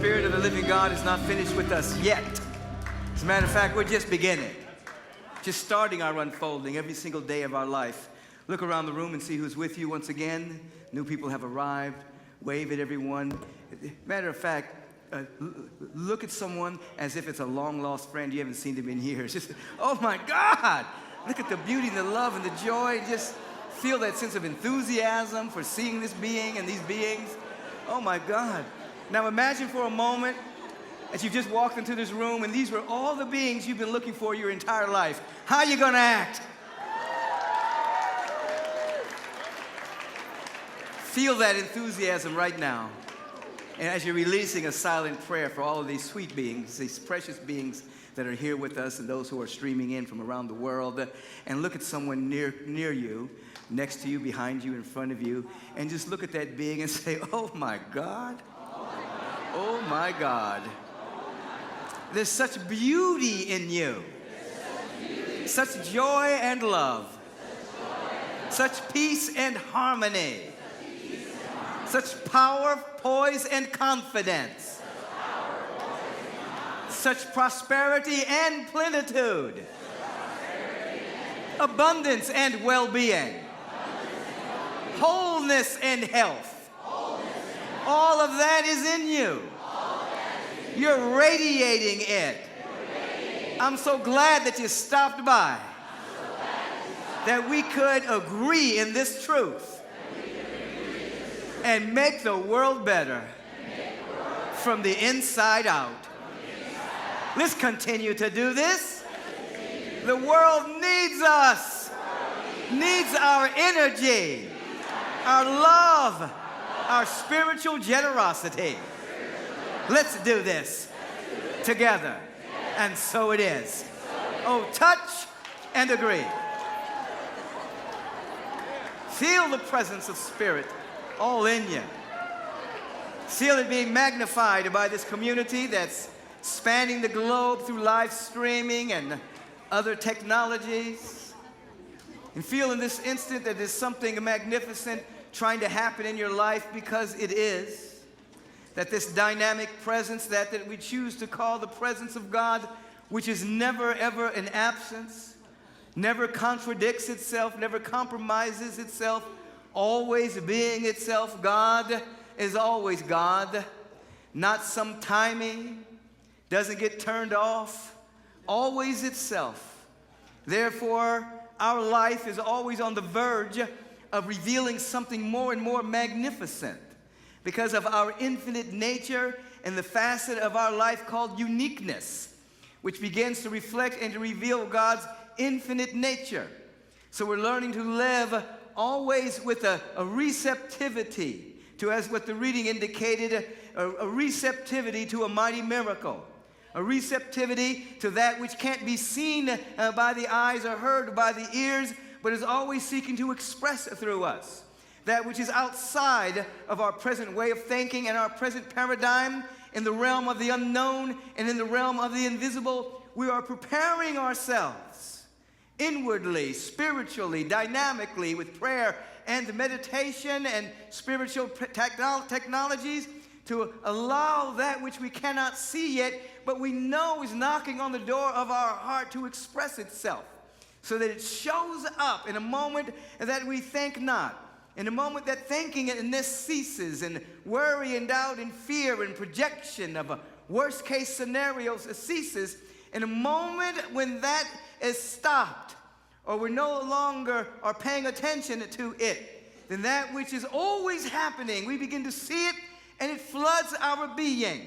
Spirit of the living God is not finished with us yet. As a matter of fact, we're just beginning. Just starting our unfolding every single day of our life. Look around the room and see who's with you once again. New people have arrived. Wave at everyone. Matter of fact, look at someone as if it's a long-lost friend. You haven't seen them in years. Just, oh my God! Look at the beauty, the love, and the joy. Just feel that sense of enthusiasm for seeing this being and these beings. Oh my God. Now imagine for a moment that you've just walked into this room and these were all the beings you've been looking for your entire life. How are you going to act? Feel that enthusiasm right now. And as you're releasing a silent prayer for all of these sweet beings, these precious beings that are here with us and those who are streaming in from around the world, and look at someone near you, next to you, behind you, in front of you, and just look at that being and say, oh my God, oh my God. There's such beauty in you, such joy and love, such peace and harmony, such power, poise, and confidence, such prosperity and plenitude, abundance and well-being, wholeness and health. All of that is in you. You're radiating it. I'm so glad that you stopped by, that we could agree in this truth and make the world better from the inside out. Let's continue to do this. The world needs us, needs our energy, our love, our spiritual generosity. Let's do this together. And so it is. Oh, touch and agree. Feel the presence of Spirit all in you. Feel it being magnified by this community that's spanning the globe through live streaming and other technologies. And feel in this instant that there's something magnificent trying to happen in your life, because it is. That this dynamic presence that we choose to call the presence of God, which is never ever an absence, never contradicts itself, never compromises itself, always being itself. God is always God, not some timing, doesn't get turned off, always itself. Therefore, our life is always on the verge of revealing something more and more magnificent because of our infinite nature and the facet of our life called uniqueness, which begins to reflect and to reveal God's infinite nature. So we're learning to live always with a receptivity to, as what the reading indicated, a receptivity to a mighty miracle, a receptivity to that which can't be seen by the eyes or heard by the ears, but is always seeking to express through us. That which is outside of our present way of thinking and our present paradigm, in the realm of the unknown and in the realm of the invisible, we are preparing ourselves inwardly, spiritually, dynamically, with prayer and meditation and spiritual technologies to allow that which we cannot see yet, but we know is knocking on the door of our heart to express itself, so that it shows up in a moment that we think not. In a moment that thinking in this ceases, and worry and doubt and fear and projection of worst case scenarios ceases, in a moment when that is stopped, or we no longer are paying attention to it, then that which is always happening, we begin to see it, and it floods our being.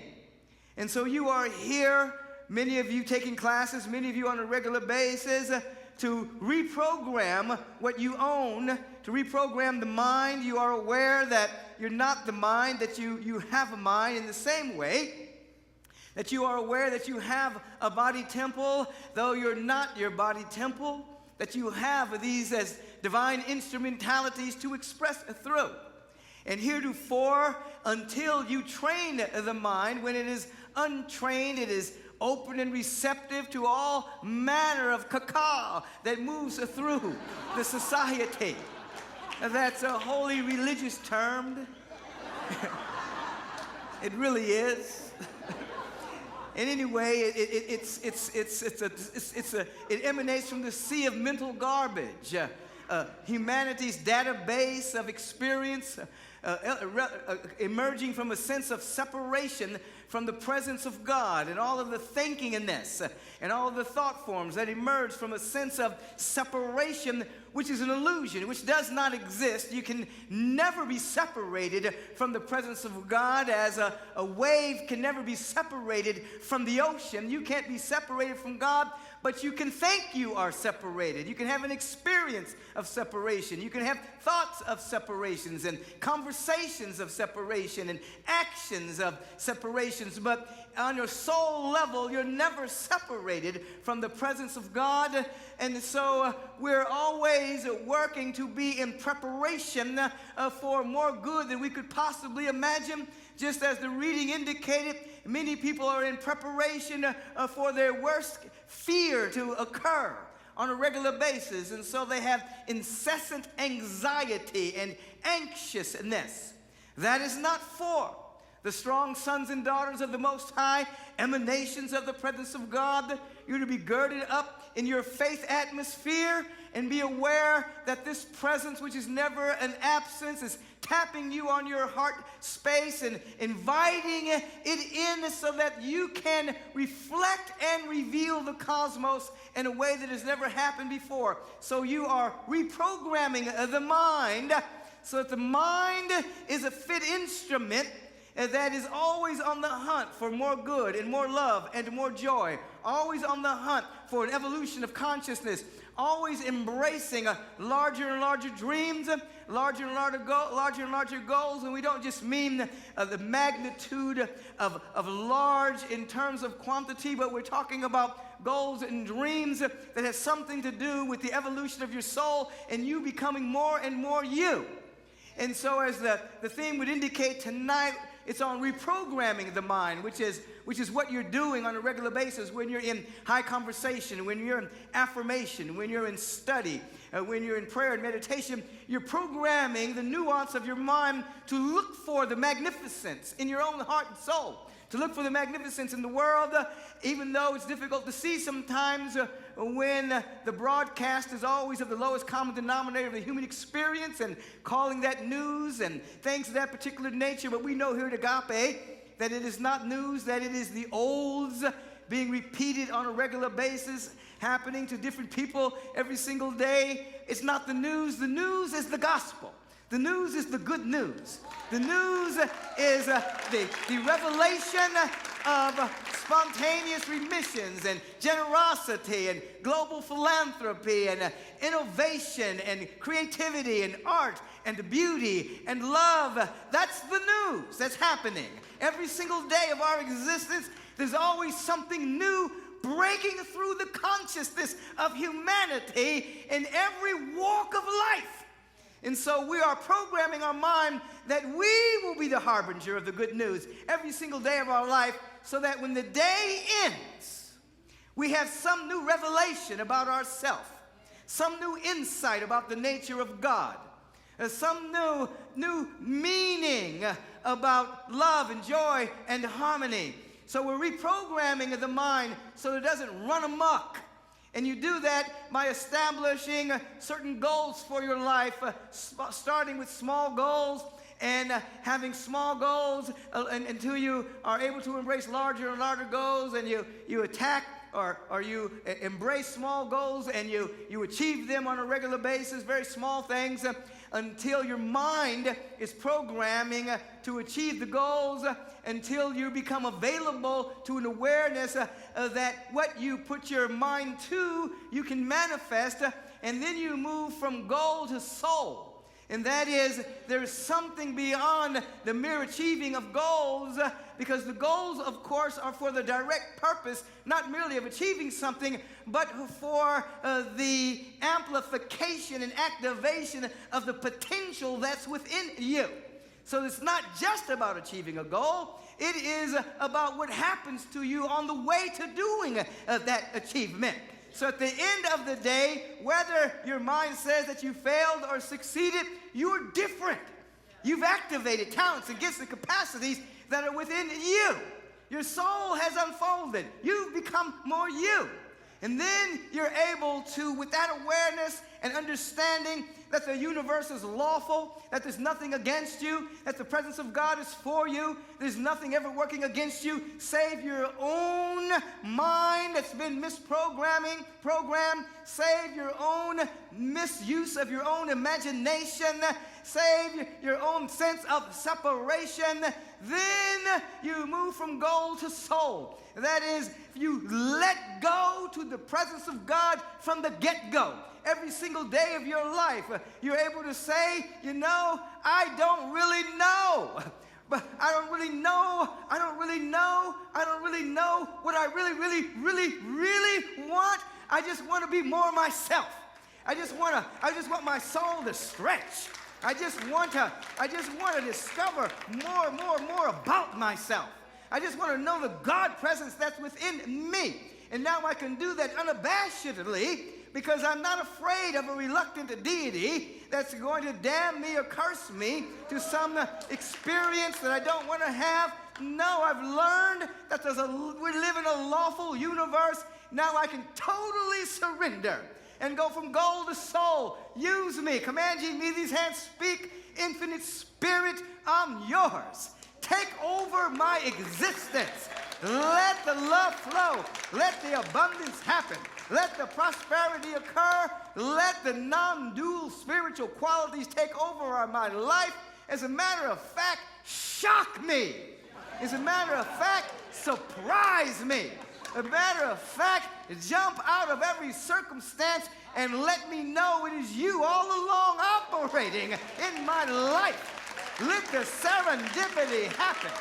And so you are here, many of you taking classes, many of you on a regular basis, to reprogram what you own, to reprogram the mind. You are aware that you're not the mind, that you have a mind, in the same way that you are aware that you have a body temple, though you're not your body temple, that you have these as divine instrumentalities to express through. And heretofore, until you train the mind, when it is untrained, it is open and receptive to all manner of caca that moves through the society. That's a holy religious term. It really is. And anyway, it emanates from the sea of mental garbage. Humanity's database of experience emerging from a sense of separation from the presence of God, and all of the thinking in this and all of the thought forms that emerge from a sense of separation, which is an illusion, which does not exist. You can never be separated from the presence of God, as a wave can never be separated from the ocean. You can't be separated from God, but you can think you are separated. You can have an experience of separation. You can have thoughts of separations and conversations of separation and actions of separations. But on your soul level, you're never separated from the presence of God. And so we're always working to be in preparation for more good than we could possibly imagine. Just as the reading indicated, many people are in preparation for their worst fear to occur on a regular basis. And so they have incessant anxiety and anxiousness. That is not for the strong sons and daughters of the Most High, emanations of the presence of God. You're to be girded up in your faith atmosphere and be aware that this presence, which is never an absence, is tapping you on your heart space and inviting it in so that you can reflect and reveal the cosmos in a way that has never happened before. So you are reprogramming the mind so that the mind is a fit instrument that is always on the hunt for more good and more love and more joy, always on the hunt for an evolution of consciousness, always embracing larger and larger dreams, larger and larger goals. And we don't just mean the magnitude of large in terms of quantity, but we're talking about goals and dreams that have something to do with the evolution of your soul and you becoming more and more you. And so as the theme would indicate tonight, it's on reprogramming the mind, which is what you're doing on a regular basis when you're in high conversation, when you're in affirmation, when you're in study, when you're in prayer and meditation. You're programming the nuance of your mind to look for the magnificence in your own heart and soul, to look for the magnificence in the world, even though it's difficult to see sometimes when the broadcast is always of the lowest common denominator of the human experience and calling that news and things of that particular nature. But we know here at Agape that it is not news, that it is the olds being repeated on a regular basis, happening to different people every single day. It's not the news. The news is the gospel. The news is the good news. The news is the revelation of spontaneous remissions and generosity and global philanthropy and innovation and creativity and art and beauty and love. That's the news that's happening. Every single day of our existence, there's always something new breaking through the consciousness of humanity in every walk of life. And so we are programming our mind that we will be the harbinger of the good news every single day of our life, so that when the day ends, we have some new revelation about ourselves, some new insight about the nature of God, some new meaning about love and joy and harmony. So we're reprogramming the mind so it doesn't run amok. And you do that by establishing certain goals for your life, starting with small goals and having small goals until you are able to embrace larger and larger goals, and you attack or you embrace small goals and you achieve them on a regular basis, very small things, until your mind is programming to achieve the goals, until you become available to an awareness that what you put your mind to, you can manifest, and then you move from goal to soul. And that is, there's something beyond the mere achieving of goals, because the goals, of course, are for the direct purpose, not merely of achieving something, but for the amplification and activation of the potential that's within you. So it's not just about achieving a goal. It is about what happens to you on the way to doing that achievement. So at the end of the day, whether your mind says that you failed or succeeded, you're different. You've activated talents and gifts and capacities that are within you. Your soul has unfolded. You've become more you. And then you're able to, with that awareness and understanding that the universe is lawful, that there's nothing against you, that the presence of God is for you, there's nothing ever working against you, save your own mind that's been programmed, save your own misuse of your own imagination, save your own sense of separation. Then you move from goal to soul. That is, you let go to the presence of God from the get-go. Every single day of your life, you're able to say, you know, I don't really know. But I don't really know what I really want. I just want to be more myself. I just want my soul to stretch. I just want to discover more about myself. I just want to know the God presence that's within me. And now I can do that unabashedly because I'm not afraid of a reluctant deity that's going to damn me or curse me to some experience that I don't want to have. No, I've learned that we live in a lawful universe. Now I can totally surrender and go from goal to soul. Use me. Command ye me these hands. Speak, infinite spirit, I'm yours. Take over my existence. Let the love flow. Let the abundance happen. Let the prosperity occur. Let the non-dual spiritual qualities take over my life. As a matter of fact, shock me. As a matter of fact, surprise me. As a matter of fact, jump out of every circumstance and let me know it is you all along operating in my life. Let the serendipity happen.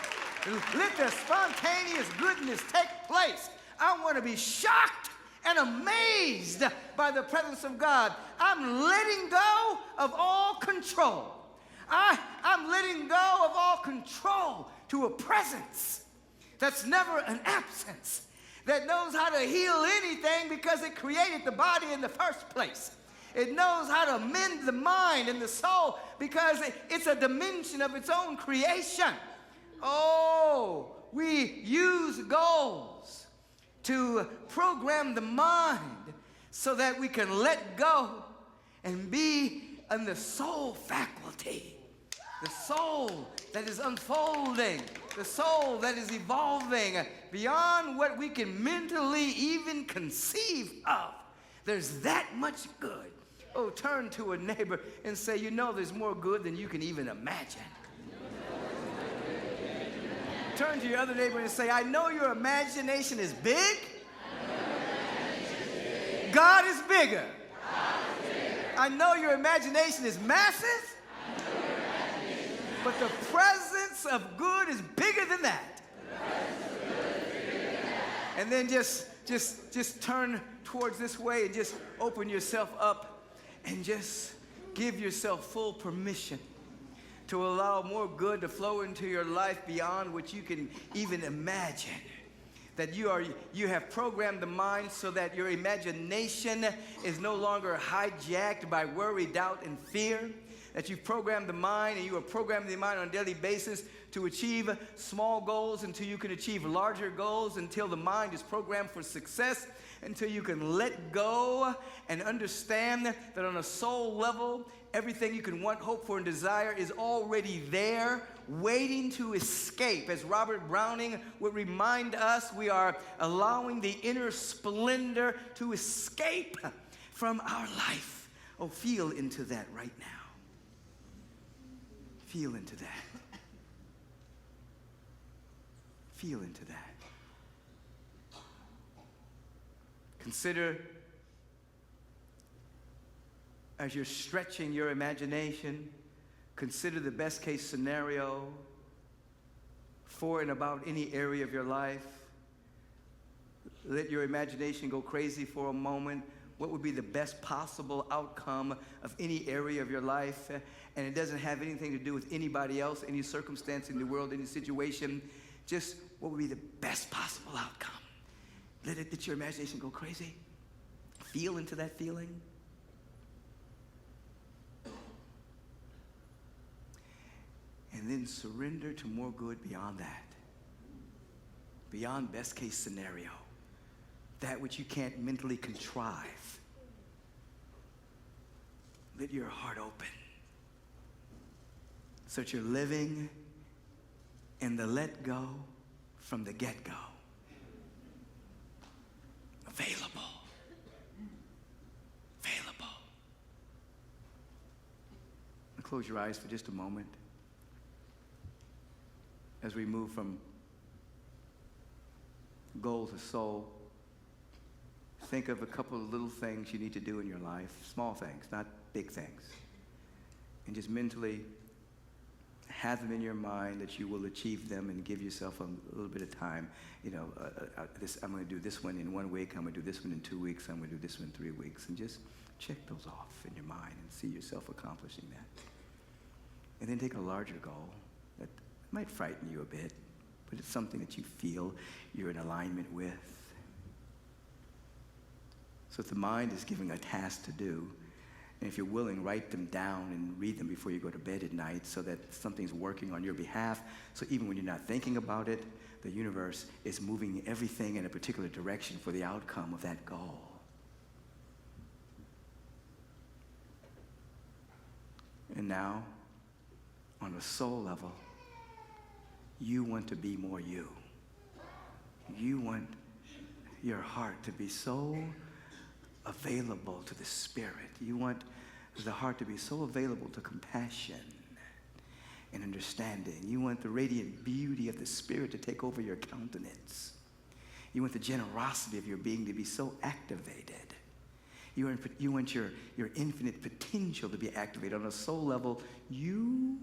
Let the spontaneous goodness take place. I want to be shocked and amazed by the presence of God. I'm letting go of all control. I'm letting go of all control to a presence that's never an absence, that knows how to heal anything because it created the body in the first place. It knows how to mend the mind and the soul because it's a dimension of its own creation. Oh, we use goals to program the mind so that we can let go and be in the soul faculty, the soul that is unfolding, the soul that is evolving beyond what we can mentally even conceive of. There's that much good. Oh, turn to a neighbor and say, you know there's more good than you can even imagine. Turn to your other neighbor and say, I know your imagination is big. God is bigger. I know your imagination is massive. But the presence of good is bigger than that. And then just turn towards this way and just open yourself up and just give yourself full permission to allow more good to flow into your life beyond what you can even imagine. That you have programmed the mind so that your imagination is no longer hijacked by worry, doubt, and fear. That you've programmed the mind, and you are programming the mind on a daily basis to achieve small goals until you can achieve larger goals, until the mind is programmed for success, until you can let go and understand that on a soul level, everything you can want, hope for, and desire is already there, waiting to escape. As Robert Browning would remind us, we are allowing the inner splendor to escape from our life. Oh, feel into that right now. Feel into that. Feel into that. Consider, as you're stretching your imagination, consider the best case scenario for and about any area of your life. Let your imagination go crazy for a moment. What would be the best possible outcome of any area of your life? And it doesn't have anything to do with anybody else, any circumstance in the world, any situation. Just what would be the best possible outcome? Let your imagination go crazy. Feel into that feeling. And And then surrender to more good beyond that. Beyond best case scenario. That which you can't mentally contrive. Let your heart open. So that you're living in the let go from the get-go. Available. Available. Now close your eyes for just a moment. As we move from goal to soul, think of a couple of little things you need to do in your life, small things, not big things. And just mentally have them in your mind that you will achieve them and give yourself a little bit of time. You know, I'm going to do this one in 1 week, I'm going to do this one in 2 weeks, I'm going to do this one in 3 weeks. And just check those off in your mind and see yourself accomplishing that. And then take a larger goal that might frighten you a bit, but it's something that you feel you're in alignment with. So if the mind is giving a task to do, and if you're willing, write them down and read them before you go to bed at night so that something's working on your behalf. So even when you're not thinking about it, the universe is moving everything in a particular direction for the outcome of that goal. And now, on a soul level, you want to be more you. You want your heart to be so available to the Spirit. You want the heart to be so available to compassion and understanding. You want the radiant beauty of the Spirit to take over your countenance. You want the generosity of your being to be so activated. You want your infinite potential to be activated. On a soul level, you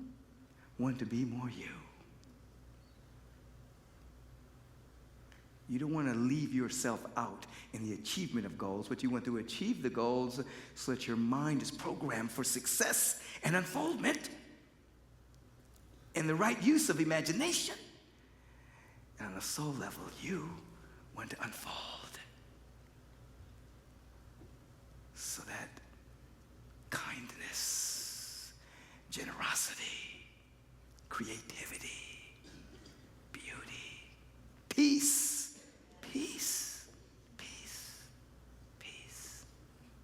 want to be more you. You don't want to leave yourself out in the achievement of goals, but you want to achieve the goals so that your mind is programmed for success and unfoldment and the right use of imagination. And on a soul level, you want to unfold so that kindness, generosity, creativity, beauty, peace,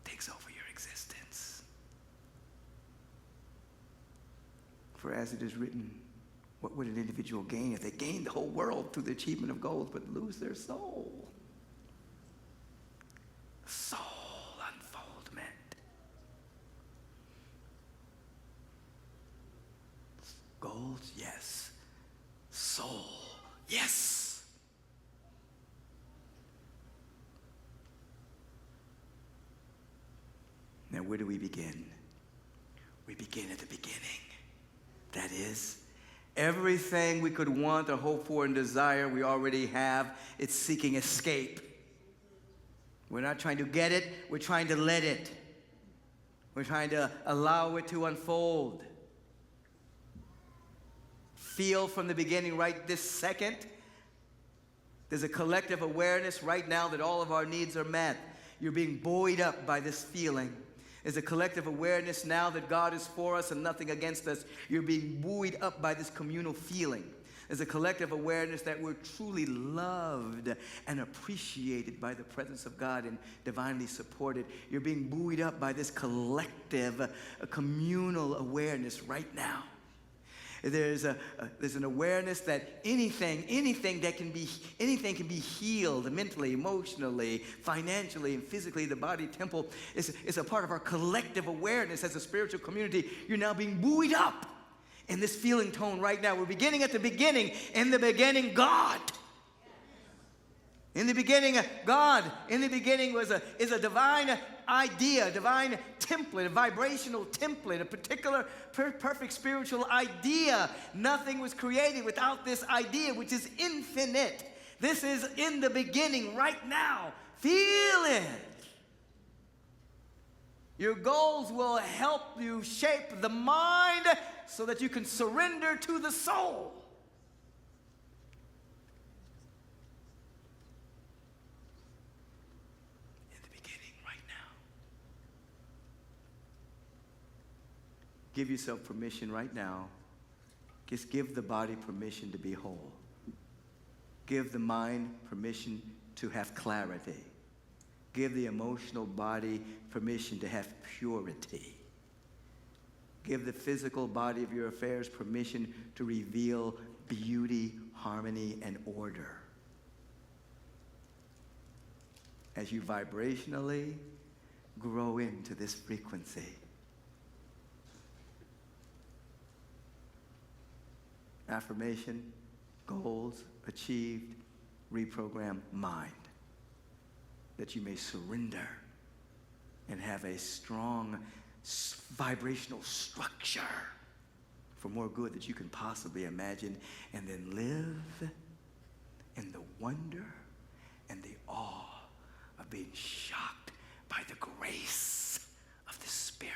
takes over your existence. For as it is written, what would an individual gain if they gained the whole world through the achievement of goals but lose their soul? Soul unfoldment. Goals, yes. Soul, yes. Now, where do we begin? We begin at the beginning. That is, everything we could want or hope for and desire, we already have. It's seeking escape. We're not trying to get it, we're trying to let it. We're trying to allow it to unfold. Feel from the beginning, right this second, there's a collective awareness right now that all of our needs are met. You're being buoyed up by this feeling. There's a collective awareness now that God is for us and nothing against us. You're being buoyed up by this communal feeling. There's a collective awareness that we're truly loved and appreciated by the presence of God and divinely supported. You're being buoyed up by this collective, communal awareness right now. There's an awareness that anything can be healed mentally, emotionally, financially, and physically. The body temple is a part of our collective awareness as a spiritual community. You're now being buoyed up in this feeling tone right now. We're beginning at the beginning. In the beginning, God. In the beginning, God. In the beginning is a divine idea, a divine template, a vibrational template, a particular perfect spiritual idea. Nothing was created without this idea, which is infinite. This is in the beginning right now. Feel it. Your goals will help you shape the mind so that you can surrender to the soul. Give yourself permission right now Just give the body permission to be whole. Give the mind permission to have clarity. Give the emotional body permission to have purity. Give the physical body of your affairs permission to reveal beauty, harmony, and order. As you vibrationally grow into this frequency. Affirmation, goals achieved, reprogram mind. That you may surrender and have a strong vibrational structure for more good that you can possibly imagine, and then live in the wonder and the awe of being shocked by the grace of the Spirit.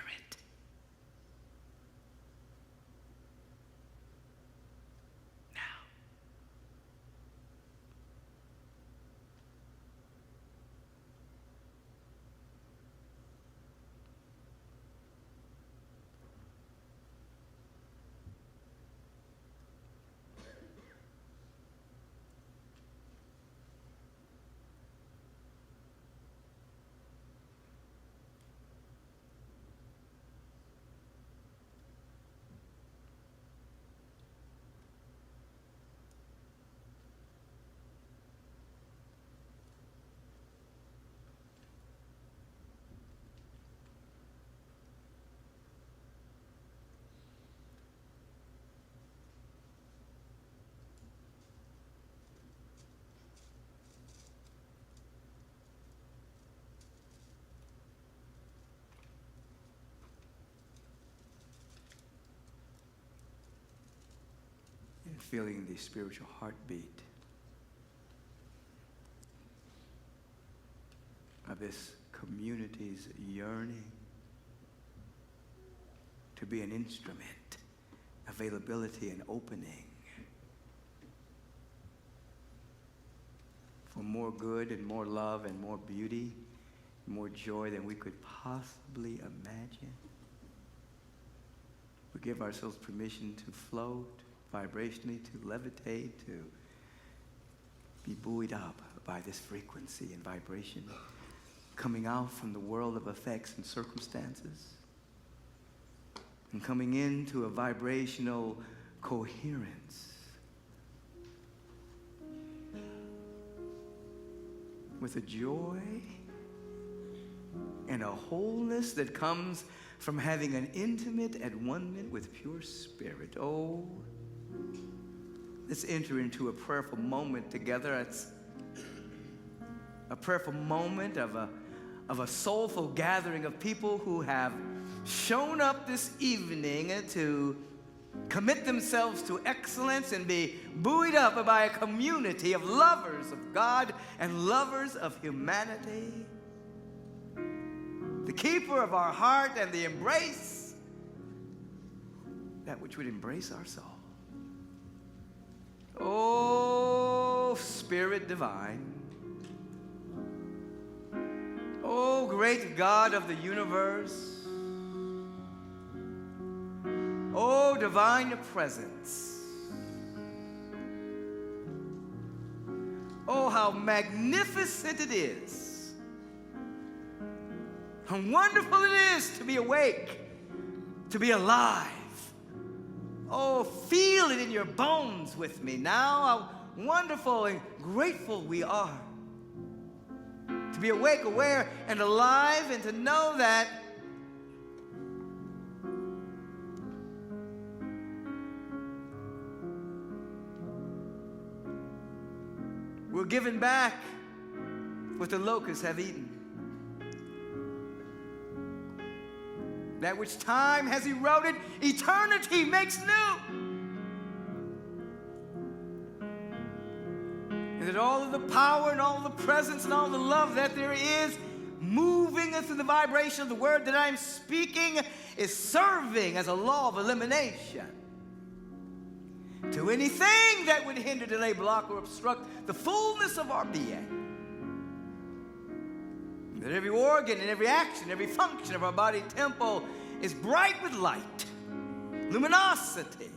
Feeling the spiritual heartbeat of this community's yearning to be an instrument, availability and opening for more good and more love and more beauty, more joy than we could possibly imagine. We give ourselves permission to float vibrationally, to levitate, to be buoyed up by this frequency and vibration coming out from the world of effects and circumstances and coming into a vibrational coherence with a joy and a wholeness that comes from having an intimate at one-ment with pure spirit. Oh, let's enter into a prayerful moment together. It's a prayerful moment of a soulful gathering of people who have shown up this evening to commit themselves to excellence and be buoyed up by a community of lovers of God and lovers of humanity. The keeper of our heart and the embrace, that which would embrace our soul. Oh, Spirit divine. Oh, great God of the universe. Oh, divine presence. Oh, how magnificent it is. How wonderful it is to be awake, to be alive. Oh, feel it in your bones with me now. How wonderful and grateful we are to be awake, aware, and alive, and to know that we're given back what the locusts have eaten. That which time has eroded, eternity makes new. And that all of the power and all of the presence and all the love that there is moving through the vibration of the word that I'm speaking is serving as a law of elimination to anything that would hinder, delay, block, or obstruct the fullness of our being. That every organ and every action, every function of our body temple is bright with light, luminosity,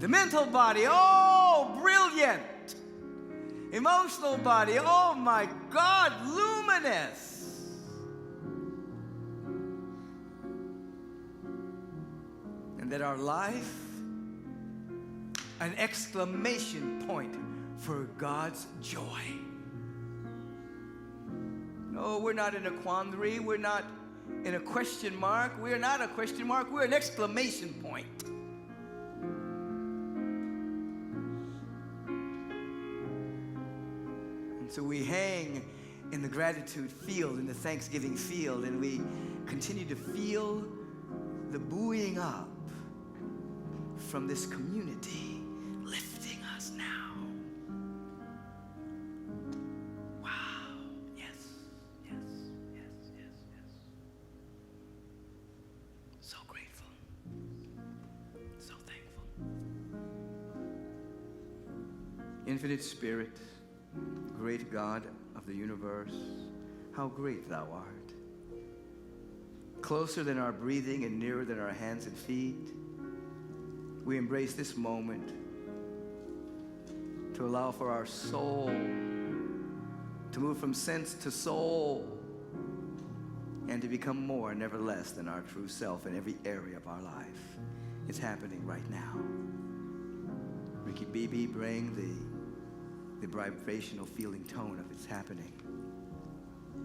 The mental body, oh, brilliant. Emotional body, oh my God, luminous. And that our life, an exclamation point for God's joy. No, we're not in a quandary. We're not in a question mark. We're not a question mark. We're an exclamation point. And so we hang in the gratitude field, in the thanksgiving field, and we continue to feel the buoying up from this community lifting us now. Wow. Yes, yes, yes, yes, yes. So grateful. So thankful. Infinite Spirit, great God of the universe, how great thou art. Closer than our breathing and nearer than our hands and feet, we embrace this moment to allow for our soul to move from sense to soul and to become more, never less than our true self in every area of our life. It's happening right now. Ricky BB, bring the vibrational feeling tone of it's happening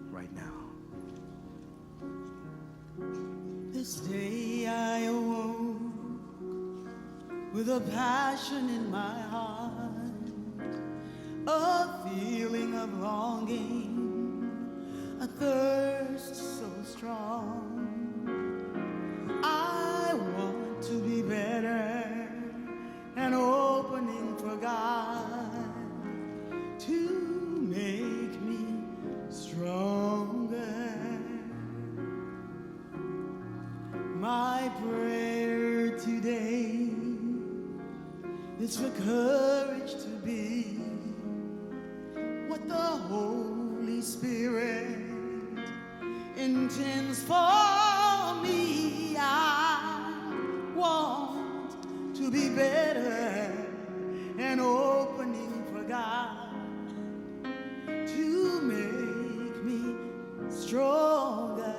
right now. This day I awoke with a passion in my heart, a feeling of longing, a thirst so strong. I want to be better, an opening for God to make me stronger. My prayer today is for courage to be what the Holy Spirit intends for me. I want to be better, an opening for God to make me stronger.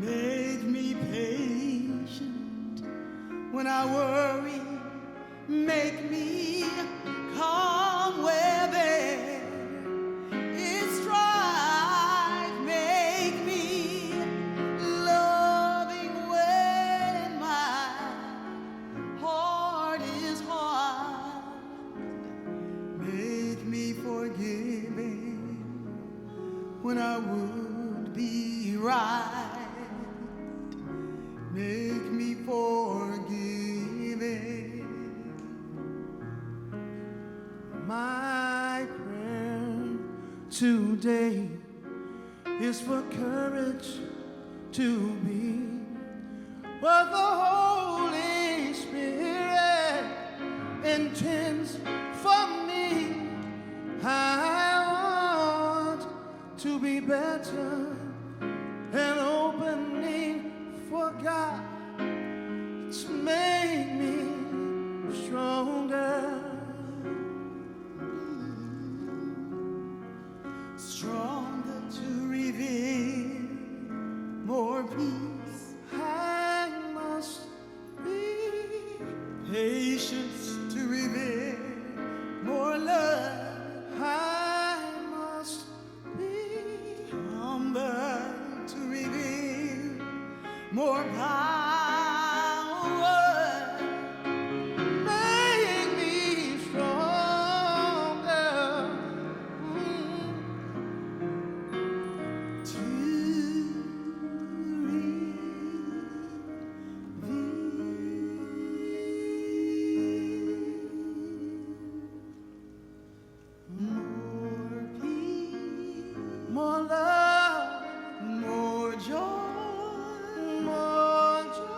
Make me patient when I worry. Make me calm where there is strife. Make me loving when my heart is hard. Make me forgiving when I would be right. Make me forgiving. My prayer today is for courage to be what the Holy Spirit intends for me. I want to be better, an opening for God to make me stronger. Stronger to reveal more peace. I must be patience to reveal more love. I must be humble to reveal more power. Make me stronger. To more peace, more love, more joy, more joy.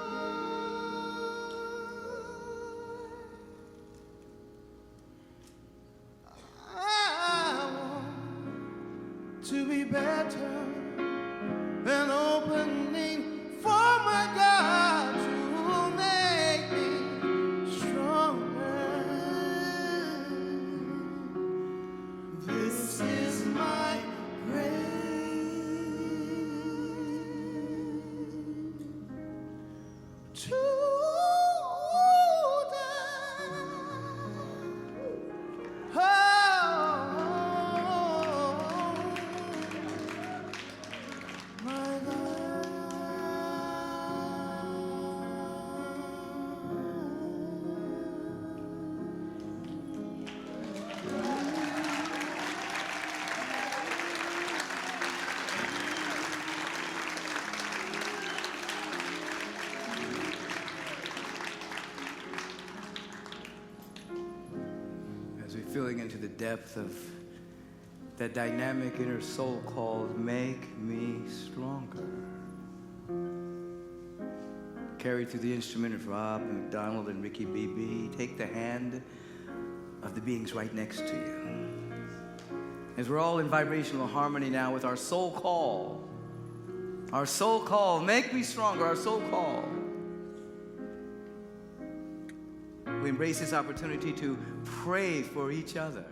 I want to be better, an opening for my God. to die. My As we're feeling into the depth of that dynamic inner soul called Make Me Stronger, carried through the instrument of Rob McDonald and Ricky BB, take the hand of the beings right next to you. As we're all in vibrational harmony now with our soul call, make me stronger, our soul call. We embrace this opportunity to pray for each other.